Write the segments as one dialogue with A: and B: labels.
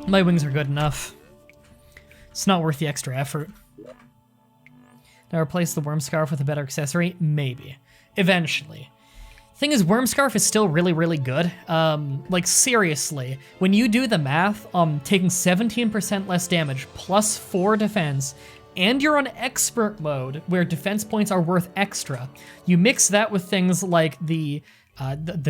A: My wings are good enough. It's not worth the extra effort. Now replace the worm scarf with a better accessory? Maybe. Eventually. Thing is, worm scarf is still really, really good. Like seriously, when you do the math, taking 17% less damage plus 4 defense, and you're on expert mode where defense points are worth extra. You mix that with things like the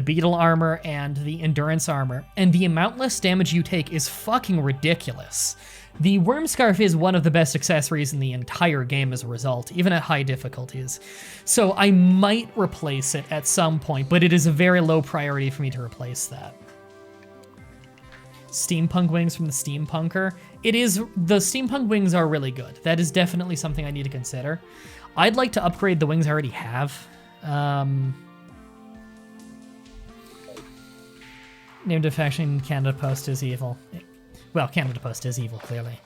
A: beetle armor and the endurance armor, and the amount less damage you take is fucking ridiculous. The worm scarf is one of the best accessories in the entire game as a result, even at high difficulties. So I might replace it at some point, but it is a very low priority for me to replace that. Steampunk wings from the Steampunker. The steampunk wings are really good. That is definitely something I need to consider. I'd like to upgrade the wings I already have. Named a faction, Canada Post is evil. Well, Canada Post is evil, clearly.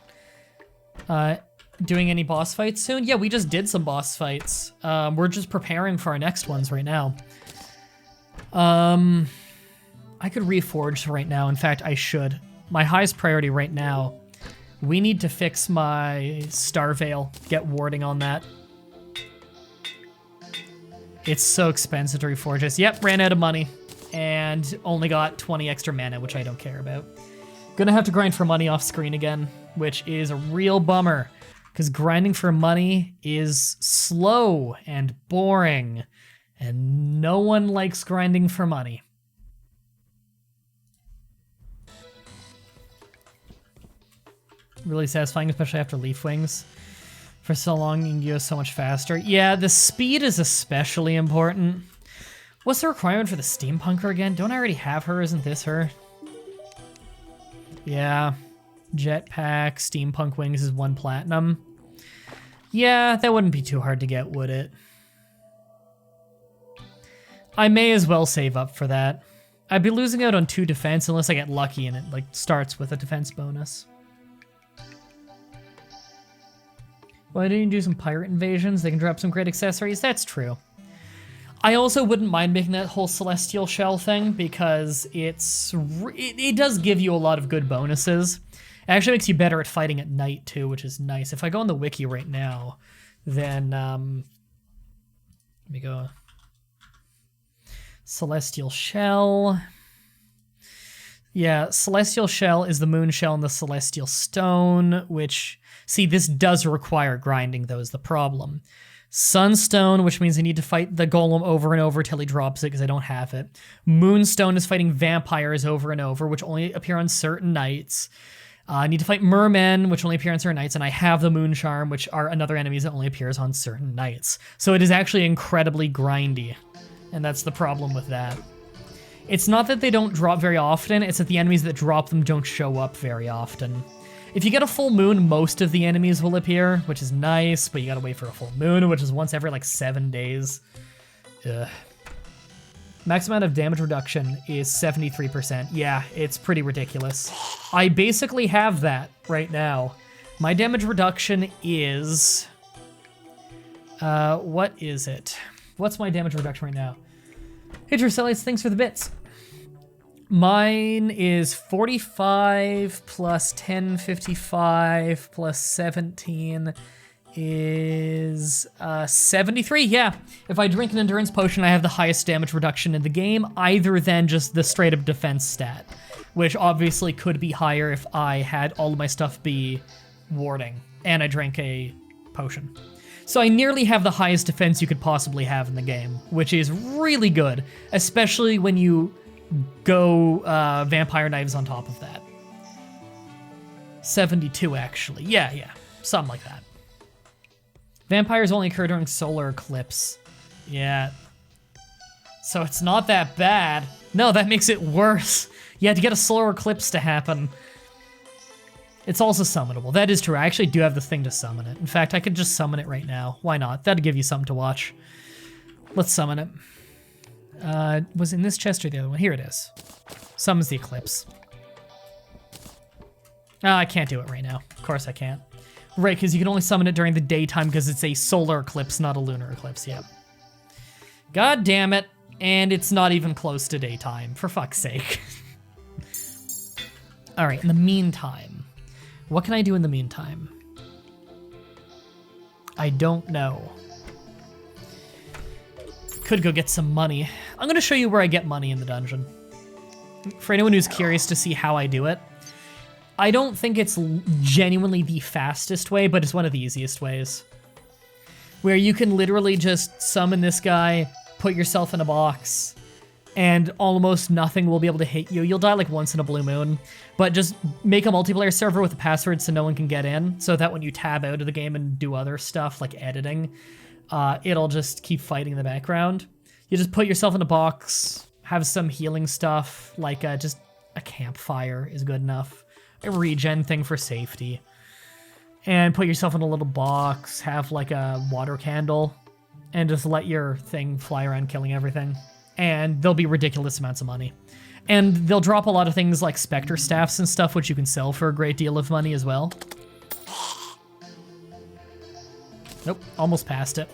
A: Doing any boss fights soon? Yeah, we just did some boss fights. We're just preparing for our next ones right now. I could reforge right now. In fact, I should. My highest priority right now, we need to fix my Star Veil, get warding on that. It's so expensive to reforge this. Yep, ran out of money and only got 20 extra mana, which I don't care about. Gonna have to grind for money off screen again, which is a real bummer because grinding for money is slow and boring and no one likes grinding for money. Really satisfying, especially after Leaf Wings. For so long, you can go so much faster. Yeah, the speed is especially important. What's the requirement for the Steampunker again? Don't I already have her? Isn't this her? Yeah. Jetpack, Steampunk Wings is 1 platinum. Yeah, that wouldn't be too hard to get, would it? I may as well save up for that. I'd be losing out on 2 defense unless I get lucky and it like starts with a defense bonus. Why don't you do some pirate invasions? They can drop some great accessories. That's true. I also wouldn't mind making that whole celestial shell thing because it does give you a lot of good bonuses. It actually makes you better at fighting at night too, which is nice. If I go on the wiki right now, then let me go. Celestial shell. Yeah, celestial shell is the moon shell and the celestial stone, which, see, this does require grinding, though, is the problem. Sunstone, which means I need to fight the golem over and over till he drops it because I don't have it. Moonstone is fighting vampires over and over, which only appear on certain nights. I need to fight mermen, which only appear on certain nights, and I have the moon charm, which are another enemies that only appears on certain nights. So it is actually incredibly grindy, and that's the problem with that. It's not that they don't drop very often, it's that the enemies that drop them don't show up very often. If you get a full moon, most of the enemies will appear, which is nice, but you gotta wait for a full moon, which is once every like 7 days. Ugh. Max amount of damage reduction is 73%. Yeah, it's pretty ridiculous. I basically have that right now. My damage reduction is... what is it? What's my damage reduction right now? Hey, Druselites, thanks for the bits. Mine is 45 plus 10, 55 plus 17 is 73. Yeah, if I drink an endurance potion, I have the highest damage reduction in the game, either than just the straight up defense stat, which obviously could be higher if I had all of my stuff be warding and I drank a potion. So I nearly have the highest defense you could possibly have in the game, which is really good, especially when you go vampire knives on top of that. 72, actually. Yeah, something like that. Vampires only occur during solar eclipse. Yeah. So it's not that bad. No, that makes it worse. You had to get a solar eclipse to happen. It's also summonable. That is true. I actually do have the thing to summon it. In fact, I could just summon it right now. Why not? That'd give you something to watch. Let's summon it. Was in this chest or the other one? Here it is. Summons the eclipse. I can't do it right now. Of course I can't. Right, because you can only summon it during the daytime because it's a solar eclipse, not a lunar eclipse. Yep. God damn it. And it's not even close to daytime, for fuck's sake. All right, in the meantime, what can I do in the meantime? I don't know. Could go get some money. I'm gonna show you where I get money in the dungeon. For anyone who's curious to see how I do it, I don't think it's genuinely the fastest way, but it's one of the easiest ways. Where you can literally just summon this guy, put yourself in a box, and almost nothing will be able to hit you. You'll die like once in a blue moon, but just make a multiplayer server with a password so no one can get in, so that when you tab out of the game and do other stuff like editing, it'll just keep fighting in the background. You just put yourself in a box, have some healing stuff, like just a campfire is good enough. A regen thing for safety. And put yourself in a little box, have like a water candle, and just let your thing fly around killing everything. And there'll be ridiculous amounts of money. And they'll drop a lot of things like specter staffs and stuff, which you can sell for a great deal of money as well. Nope, almost passed it.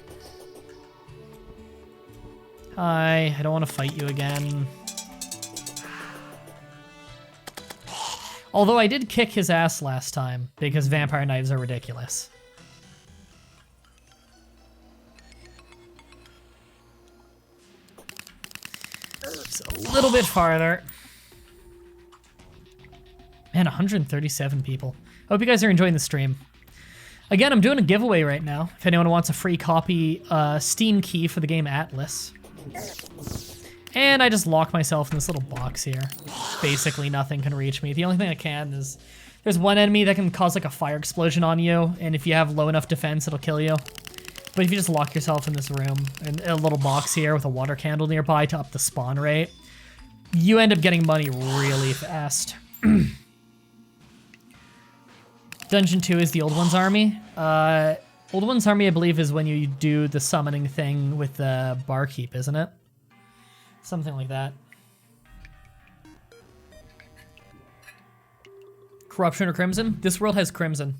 A: Hi, I don't want to fight you again. Although I did kick his ass last time, because vampire knives are ridiculous. Just a little bit farther. Man, 137 people. Hope you guys are enjoying the stream. Again, I'm doing a giveaway right now. If anyone wants a free copy, Steam key for the game Atlas. And I just lock myself in this little box here. Basically nothing can reach me. The only thing I can is, there's one enemy that can cause like a fire explosion on you, and if you have low enough defense, it'll kill you. But if you just lock yourself in this room, and a little box here with a water candle nearby to up the spawn rate, you end up getting money really fast. Dungeon 2 is the Old One's Army. Old One's Army, I believe, is when you do the summoning thing with the barkeep, isn't it? Something like that. Corruption or Crimson? This world has Crimson.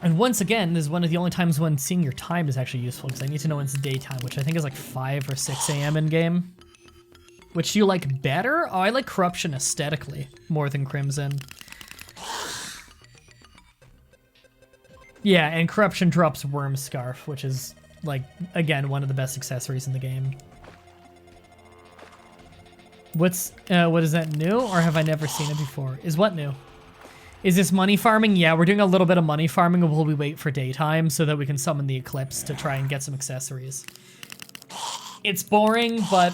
A: And once again, this is one of the only times when seeing your time is actually useful, because I need to know when it's daytime, which I think is like 5 or 6 a.m. in game. Which you like better? Oh, I like Corruption aesthetically more than Crimson. Yeah, and Corruption drops Worm Scarf, which is, like, again, one of the best accessories in the game. What is that, new, or have I never seen it before? Is what new? Is this money farming? Yeah, we're doing a little bit of money farming while we wait for daytime so that we can summon the eclipse to try and get some accessories. It's boring, but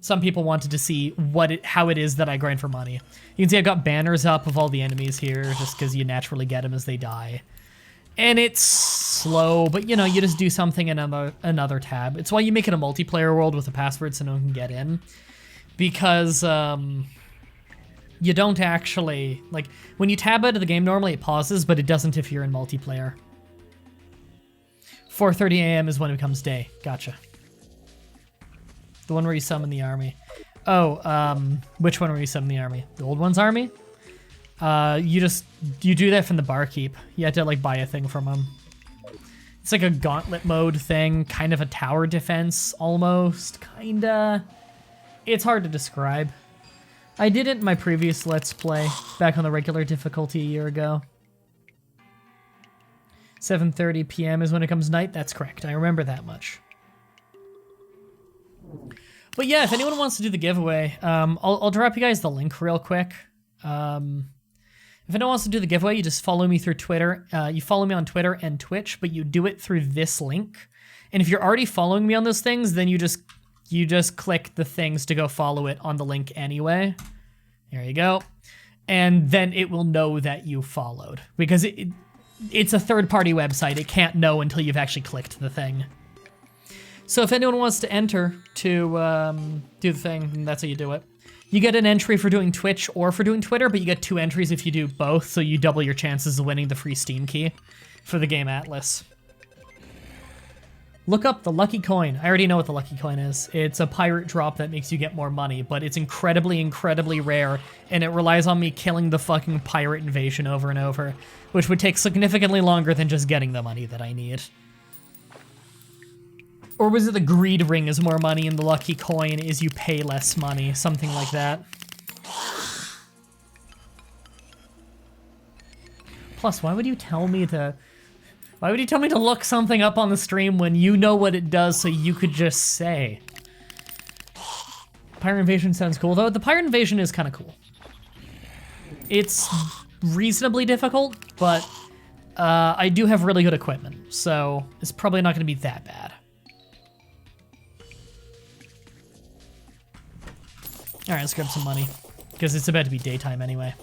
A: some people wanted to see how it is that I grind for money. You can see I got banners up of all the enemies here, just because you naturally get them as they die. And it's slow, but you know, you just do something in another tab. It's why you make it a multiplayer world with a password so no one can get in. Because, you don't actually, like, when you tab out of the game, normally it pauses, but it doesn't if you're in multiplayer. 4:30 a.m. is when it becomes day. Gotcha. The one where you summon the army. Oh, which one where you summon the army? The Old One's Army? You do that from the barkeep. You have to, like, buy a thing from him. It's like a gauntlet mode thing, kind of a tower defense, almost, kinda. It's hard to describe. I did it in my previous Let's Play, back on the regular difficulty a year ago. 7:30 p.m. is when it comes night. That's correct. I remember that much. But yeah, if anyone wants to do the giveaway, I'll drop you guys the link real quick. If anyone wants to do the giveaway, you just follow me through Twitter. You follow me on Twitter and Twitch, but you do it through this link. And if you're already following me on those things, then you just click the things to go follow it on the link anyway. There you go. And then it will know that you followed. Because it's a third-party website. It can't know until you've actually clicked the thing. So if anyone wants to enter to do the thing, then that's how you do it. You get an entry for doing Twitch or for doing Twitter, but you get 2 entries if you do both, so you double your chances of winning the free Steam key for the game Atlas. Look up the Lucky Coin. I already know what the Lucky Coin is. It's a pirate drop that makes you get more money, but it's incredibly, incredibly rare, and it relies on me killing the fucking pirate invasion over and over, which would take significantly longer than just getting the money that I need. Or was it the greed ring is more money and the lucky coin is you pay less money? Something like that. Plus, why would you tell me to look something up on the stream when you know what it does so you could just say? Pirate Invasion sounds cool, though. The Pirate Invasion is kind of cool. It's reasonably difficult, but I do have really good equipment, so it's probably not going to be that bad. Alright, let's grab some money, because it's about to be daytime anyway.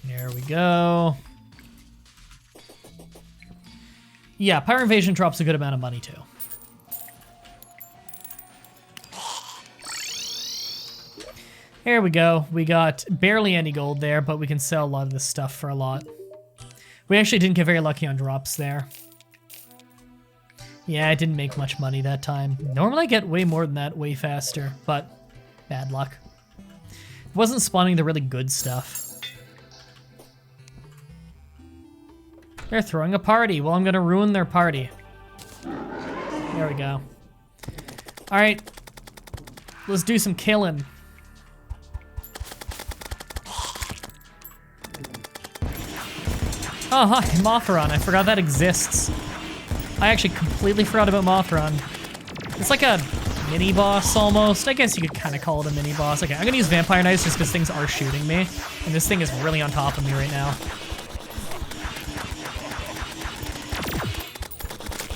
A: There we go. Yeah, Pirate Invasion drops a good amount of money, too. Here we go. We got barely any gold there, but we can sell a lot of this stuff for a lot. We actually didn't get very lucky on drops there. Yeah, I didn't make much money that time. Normally I get way more than that, way faster, but bad luck. It wasn't spawning the really good stuff. They're throwing a party. Well, I'm gonna ruin their party. There we go. Alright. Let's do some killing. Oh, hi, Mothron. I forgot that exists. I actually completely forgot about Mothron. It's like a mini-boss, almost. I guess you could kind of call it a mini-boss. Okay, I'm gonna use Vampire Knives just because things are shooting me. And this thing is really on top of me right now.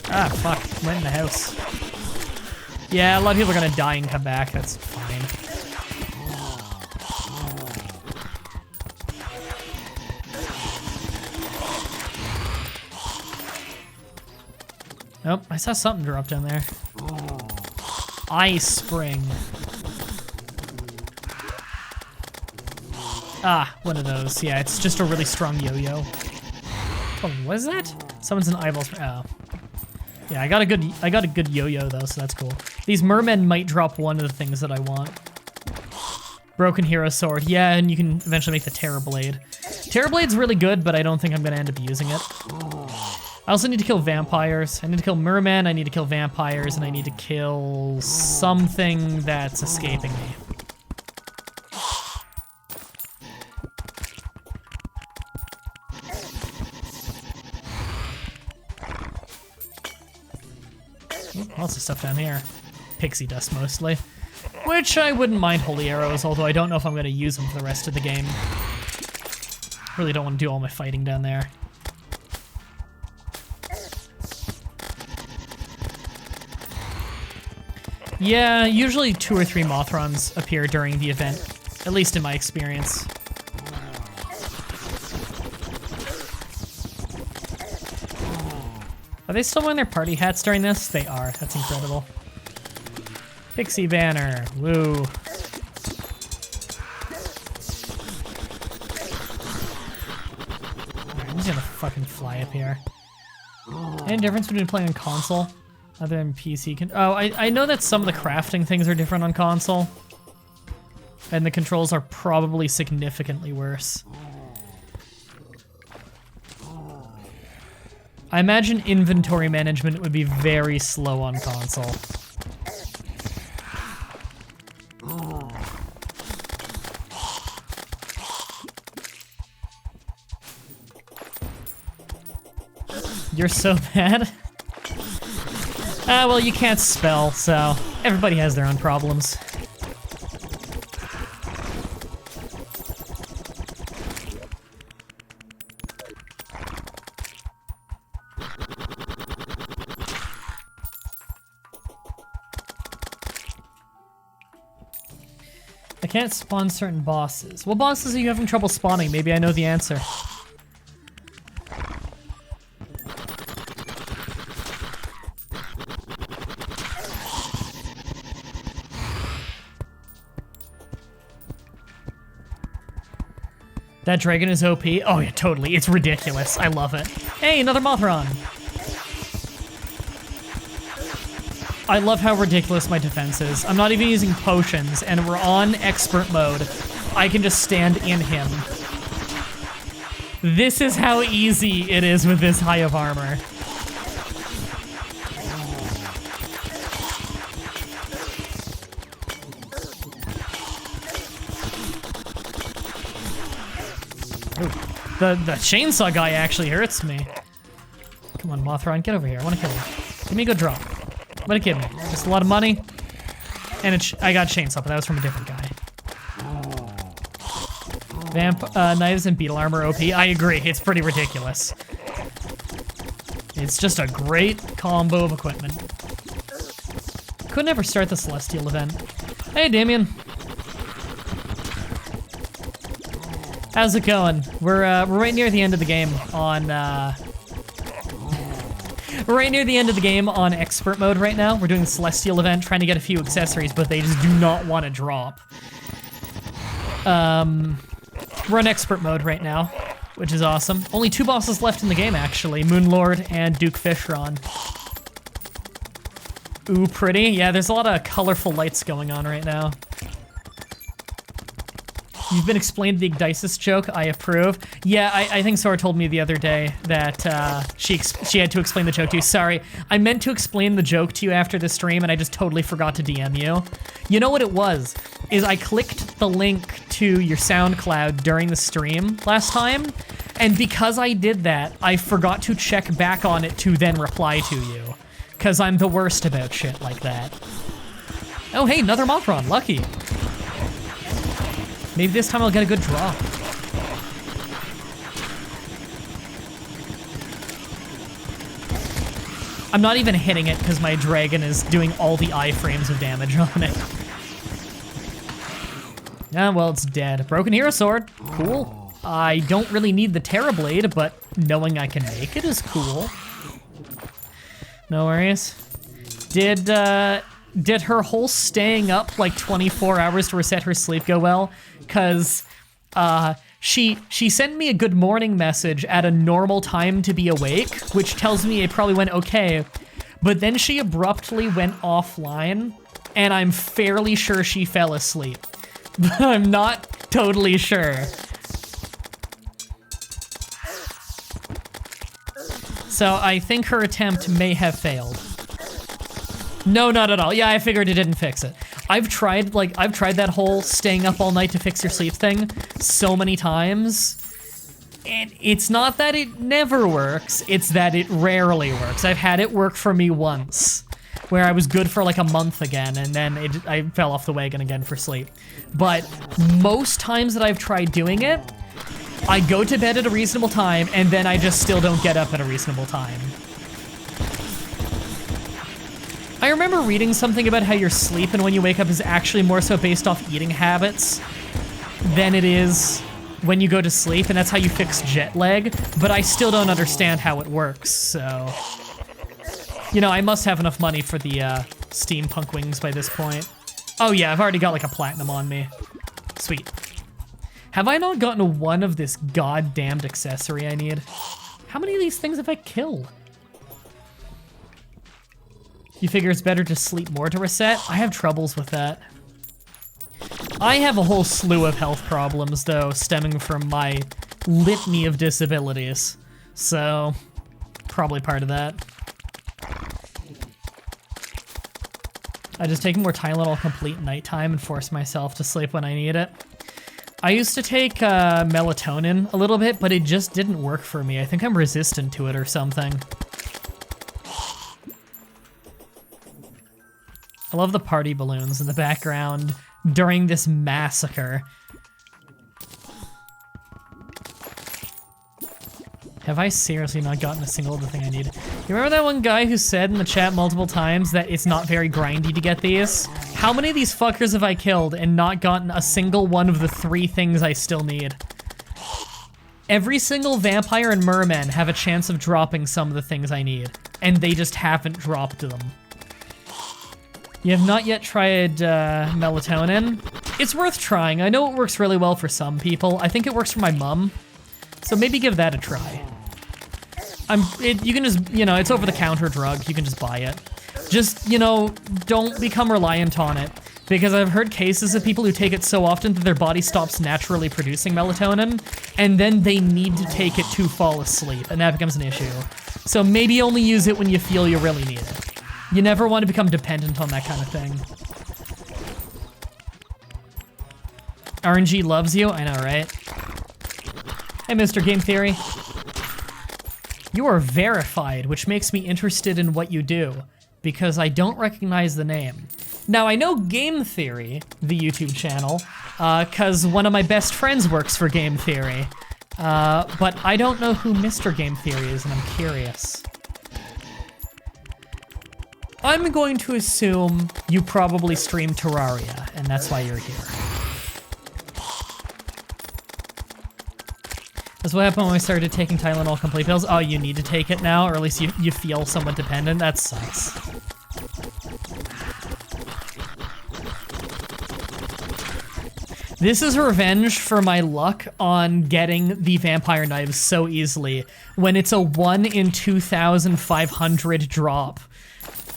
A: Ah, fuck. Went in the house. Yeah, a lot of people are gonna die and come back. That's fine. Oh, I saw something drop down there. Ice Spring. Ah, one of those. Yeah, it's just a really strong yo-yo. Oh, what is that? Someone's in eyeballs. Oh. Yeah, I got a good yo-yo though, so that's cool. These mermen might drop one of the things that I want. Broken Hero Sword. Yeah, and you can eventually make the Terror Blade. Terror Blade's really good, but I don't think I'm gonna end up using it. I also need to kill vampires. I need to kill mermen, I need to kill vampires, and I need to kill something that's escaping me. Lots of stuff down here. Pixie dust mostly. Which I wouldn't mind holy arrows, although I don't know if I'm going to use them for the rest of the game. Really don't want to do all my fighting down there. Yeah, usually 2 or 3 Mothrons appear during the event, at least in my experience. Are they still wearing their party hats during this? They are. That's incredible. Pixie banner. Woo. Alright, I'm just gonna fucking fly up here. Any difference between playing on console other than PC? Oh, I know that some of the crafting things are different on console. And the controls are probably significantly worse. I imagine inventory management would be very slow on console. You're so bad? Ah, well, you can't spell, so everybody has their own problems. I can't spawn certain bosses. What bosses are you having trouble spawning? Maybe I know the answer. That dragon is OP? Oh yeah, totally. It's ridiculous. I love it. Hey, another Mothron! I love how ridiculous my defense is. I'm not even using potions, and we're on expert mode. I can just stand in him. This is how easy it is with this high of armor. Ooh. The chainsaw guy actually hurts me. Come on, Mothron, get over here. I want to kill you. Give me a good drop. What a kid me. Just a lot of money. And I got chainsaw, but that was from a different guy. Vamp knives and beetle armor OP. I agree, it's pretty ridiculous. It's just a great combo of equipment. Could never start the Celestial event. Hey, Damien. How's it going? We're right near the end of the game on we're right near the end of the game on expert mode right now. We're doing the Celestial event, trying to get a few accessories, but they just do not want to drop. We're on expert mode right now, which is awesome. Only 2 bosses left in the game, actually. Moonlord and Duke Fishron. Ooh, pretty. Yeah, there's a lot of colorful lights going on right now. You've been explained the Igdisis joke. I approve. Yeah, I think Sora told me the other day that she had to explain the joke to you. Sorry, I meant to explain the joke to you after the stream, and I just totally forgot to DM you. You know what it was? Is I clicked the link to your SoundCloud during the stream last time, and because I did that, I forgot to check back on it to then reply to you, because I'm the worst about shit like that. Oh, hey, another Mothron. Lucky. Maybe this time I'll get a good draw. I'm not even hitting it because my dragon is doing all the iframes of damage on it. Ah, well, it's dead. Broken Hero Sword. Cool. I don't really need the Terra Blade, but knowing I can make it is cool. No worries. Did her whole staying up like 24 hours to reset her sleep go well? Because she sent me a good morning message at a normal time to be awake, which tells me it probably went okay, but then she abruptly went offline, and I'm fairly sure she fell asleep. But I'm not totally sure. So I think her attempt may have failed. No, not at all. Yeah, I figured it didn't fix it. I've tried that whole staying up all night to fix your sleep thing so many times, and it's not that it never works, it's that it rarely works. I've had it work for me once, where I was good for like a month again, and then I fell off the wagon again for sleep. But most times that I've tried doing it, I go to bed at a reasonable time, and then I just still don't get up at a reasonable time. I remember reading something about how your sleep and when you wake up is actually more so based off eating habits than it is when you go to sleep, and that's how you fix jet lag, but I still don't understand how it works, so... You know, I must have enough money for the steampunk wings by this point. Oh yeah, I've already got like a platinum on me. Sweet. Have I not gotten one of this goddamned accessory I need? How many of these things have I killed? You figure it's better to sleep more to reset? I have troubles with that. I have a whole slew of health problems, though, stemming from my litany of disabilities. So, probably part of that. I just take more Tylenol complete nighttime and force myself to sleep when I need it. I used to take melatonin a little bit, but it just didn't work for me. I think I'm resistant to it or something. I love the party balloons in the background during this massacre. Have I seriously not gotten a single other thing I need? You remember that one guy who said in the chat multiple times that it's not very grindy to get these? How many of these fuckers have I killed and not gotten a single one of the 3 things I still need? Every single vampire and merman have a chance of dropping some of the things I need, and they just haven't dropped them. You have not yet tried melatonin? It's worth trying. I know it works really well for some people. I think it works for my mom, so maybe give that a try. You can just, you know, it's over-the-counter drug. You can just buy it. Just, you know, don't become reliant on it. because I've heard cases of people who take it so often that their body stops naturally producing melatonin, and then they need to take it to fall asleep, and that becomes an issue. So maybe only use it when you feel you really need it. You never want to become dependent on that kind of thing. RNG loves you? I know, right? Hey, Mr. Game Theory. You are verified, which makes me interested in what you do, because I don't recognize the name. Now, I know Game Theory, the YouTube channel, because one of my best friends works for Game Theory, but I don't know who Mr. Game Theory is, and I'm curious. I'm going to assume you probably stream Terraria, and that's why you're here. That's what happened when I started taking Tylenol complete pills. Oh, you need to take it now, or at least you feel somewhat dependent? That sucks. This is revenge for my luck on getting the vampire knives so easily when it's a 1 in 2,500 drop.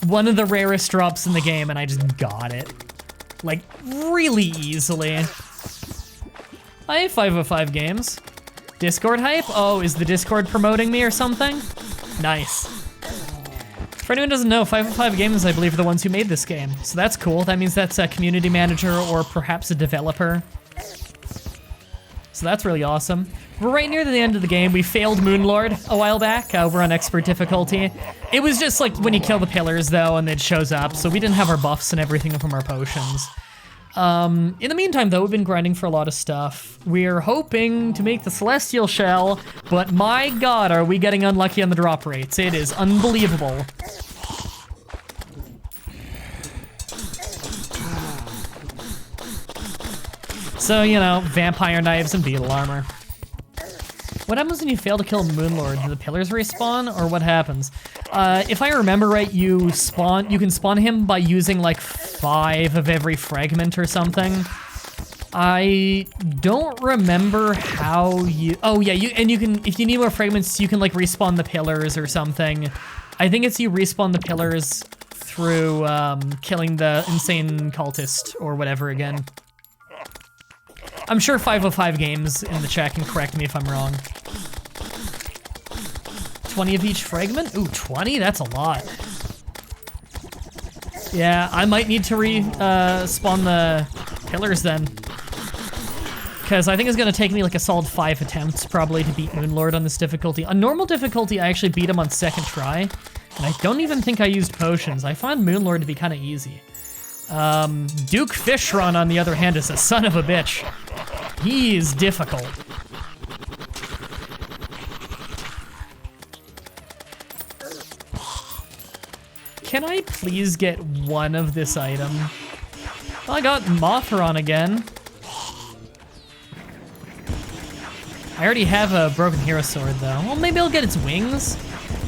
A: One of the rarest drops in the game, and I just got it. Like, really easily. I have 505 games. Discord hype? Oh, is the Discord promoting me or something? Nice. For anyone who doesn't know, 505 Games, I believe, are the ones who made this game. So that's cool. That means that's a community manager or perhaps a developer. So that's really awesome. We're right near the end of the game. We failed Moonlord a while back. We're on expert difficulty. It was just like when you kill the pillars, though, and it shows up. So we didn't have our buffs and everything from our potions. In the meantime, though, we've been grinding for a lot of stuff. We're hoping to make the Celestial Shell, but my god, are we getting unlucky on the drop rates. It is unbelievable. So, you know, vampire knives and beetle armor. What happens when you fail to kill Moonlord? Do the pillars respawn, or what happens? If I remember right, you can spawn him by using like 5 of every fragment or something. I don't remember how you... Oh yeah, you can, if you need more fragments, you can like respawn the pillars or something. I think it's you respawn the pillars through killing the insane cultist or whatever again. I'm sure 505 Games in the chat can correct me if I'm wrong. 20 of each fragment? Ooh, 20? That's a lot. Yeah, I might need to spawn the pillars then. Because I think it's gonna take me like a solid 5 attempts probably to beat Moonlord on this difficulty. On normal difficulty, I actually beat him on 2nd try. And I don't even think I used potions. I find Moonlord to be kind of easy. Duke Fishrun, on the other hand, is a son of a bitch. He is difficult. Can I please get one of this item? Well, I got Mothron again. I already have a Broken Hero Sword, though. Well, maybe I'll get its wings.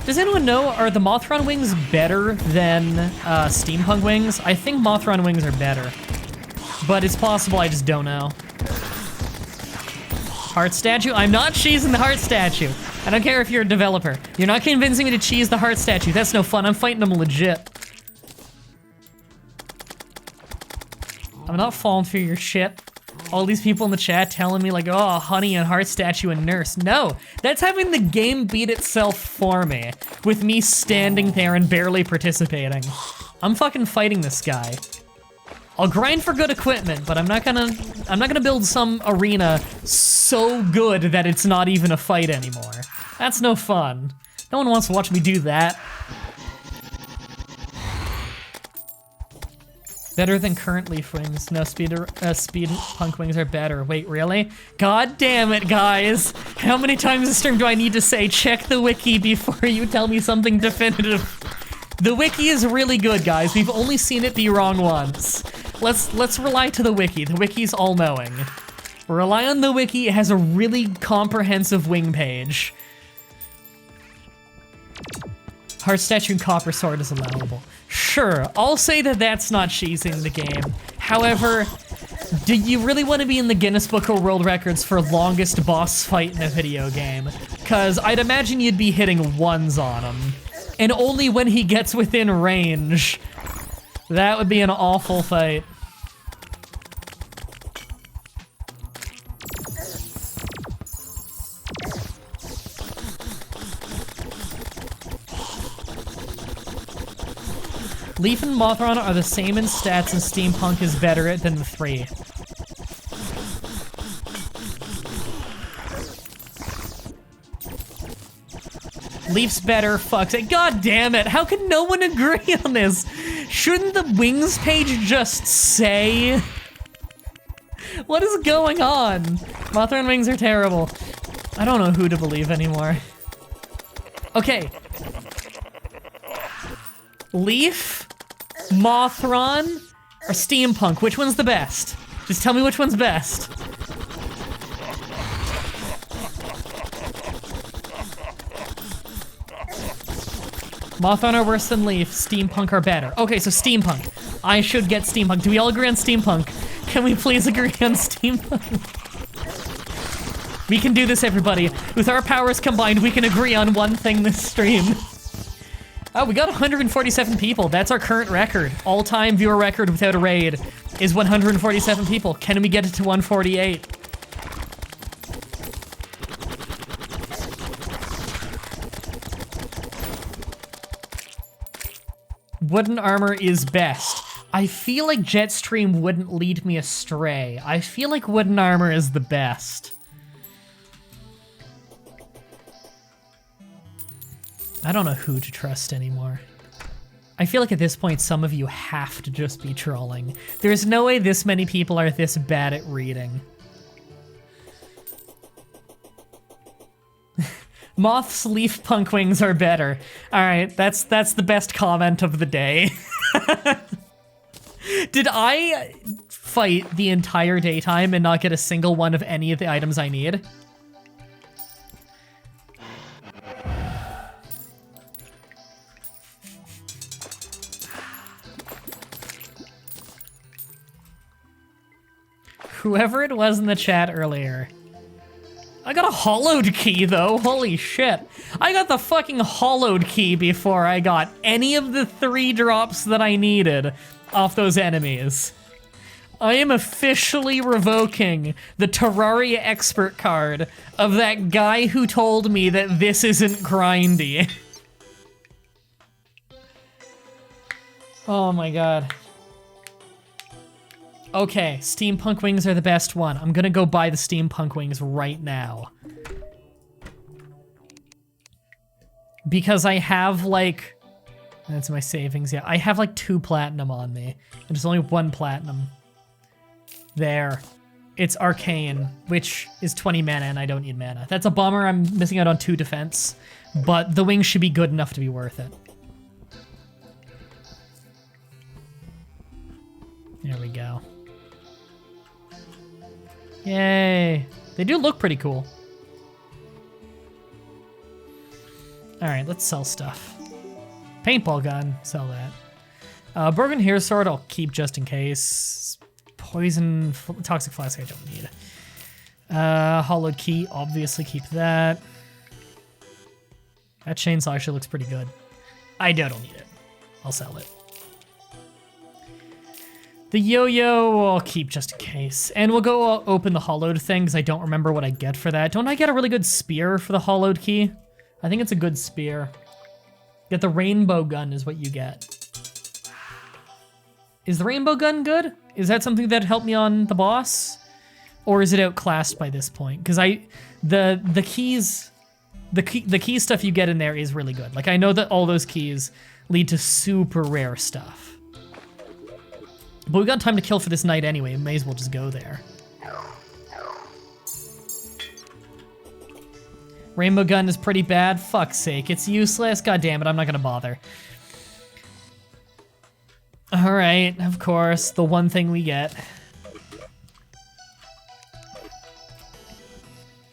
A: Does anyone know, are the Mothron wings better than Steampunk wings? I think Mothron wings are better. But it's possible, I just don't know. Heart statue? I'm not cheesing the heart statue. I don't care if you're a developer. You're not convincing me to cheese the heart statue. That's no fun. I'm fighting them legit. I'm not falling for your shit. All these people in the chat telling me like, oh, honey and heart statue and nurse. No, that's having the game beat itself for me, with me standing there and barely participating. I'm fucking fighting this guy. I'll grind for good equipment, but I'm not gonna build some arena so good that it's not even a fight anymore. That's no fun. No one wants to watch me do that. Better than current leaf wings. No, speed punk wings are better. Wait, really? God damn it, guys. How many times this stream do I need to say, check the wiki before you tell me something definitive? The wiki is really good, guys. We've only seen it be wrong once. Let's rely to the wiki. The wiki's all-knowing. Rely on the wiki. It has a really comprehensive wing page. Heart statue and copper sword is allowable. Sure, I'll say that that's not cheesing the game. However, do you really want to be in the Guinness Book of World Records for longest boss fight in a video game? Because I'd imagine you'd be hitting ones on him. And only when he gets within range. That would be an awful fight. Leaf and Mothron are the same in stats, and Steampunk is better than the 3. Leaf's better, fuck's it. God damn it, how can no one agree on this? Shouldn't the wings page just say? What is going on? Mothron wings are terrible. I don't know who to believe anymore. Okay. Leaf, Mothron, or Steampunk? Which one's the best? Just tell me which one's best. Mothron are worse than Leaf, Steampunk are better. Okay, so Steampunk. I should get Steampunk. Do we all agree on Steampunk? Can we please agree on Steampunk? We can do this, everybody. With our powers combined, we can agree on one thing this stream. Oh, we got 147 people. That's our current record. All-time viewer record without a raid is 147 people. Can we get it to 148? Wooden armor is best. I feel like Jetstream wouldn't lead me astray. I feel like wooden armor is the best. I don't know who to trust anymore. I feel like at this point, some of you have to just be trolling. There's no way this many people are this bad at reading. Moth's leaf punk wings are better. All right, that's the best comment of the day. Did I fight the entire daytime and not get a single one of any of the items I need? Whoever it was in the chat earlier. I got a hollowed key though, holy shit. I got the fucking hollowed key before I got any of the 3 drops that I needed off those enemies. I am officially revoking the Terraria expert card of that guy who told me that this isn't grindy. Oh my god. Okay, Steampunk wings are the best one. I'm gonna go buy the Steampunk wings right now. Because I have like, that's my savings, yeah. I have like 2 platinum on me, and there's only 1 platinum. There. It's arcane, which is 20 mana and I don't need mana. That's a bummer, I'm missing out on 2 defense, but the wings should be good enough to be worth it. There we go. Yay. They do look pretty cool. Alright, let's sell stuff. Paintball gun, sell that. Broken hair sword I'll keep just in case. Poison, toxic flask I don't need. Hollowed key, obviously keep that. That chainsaw actually looks pretty good. I don't need it. I'll sell it. The yo-yo I'll keep just in case. And we'll go open the hollowed thing because I don't remember what I get for that. Don't I get a really good spear for the hollowed key? I think it's a good spear. Get the rainbow gun is what you get. Is the rainbow gun good? Is that something that helped me on the boss? Or is it outclassed by this point? Because the key stuff you get in there is really good. Like I know that all those keys lead to super rare stuff. But we got time to kill for this night anyway, may as well just go there. Rainbow gun is pretty bad, fuck's sake, it's useless, god damn it, I'm not gonna bother. Alright, of course, the one thing we get.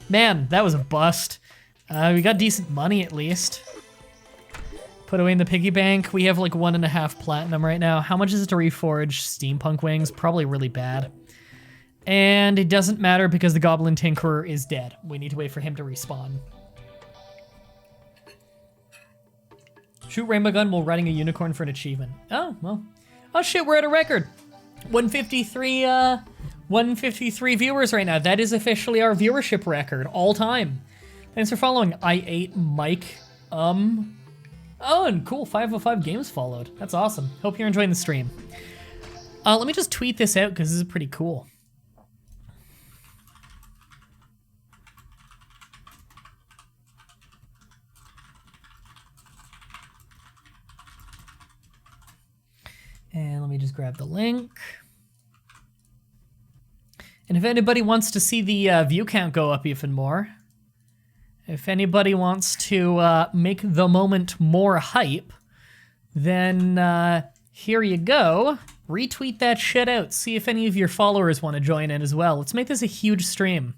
A: Man, that was a bust. We got decent money at least. Put away in the piggy bank. We have like 1.5 platinum right now. How much is it to reforge Steampunk wings? Probably really bad. And it doesn't matter because the Goblin Tinkerer is dead. We need to wait for him to respawn. Shoot rainbow gun while riding a unicorn for an achievement. Oh, well. Oh shit, we're at a record. 153 viewers right now. That is officially our viewership record all time. Thanks for following. I ate Mike. Oh, and cool, 505 games followed. That's awesome. Hope you're enjoying the stream. Let me just tweet this out because this is pretty cool. And let me just grab the link. And if anybody wants to see the view count go up even more, if anybody wants to make the moment more hype, then here you go. Retweet that shit out. See if any of your followers want to join in as well. Let's make this a huge stream.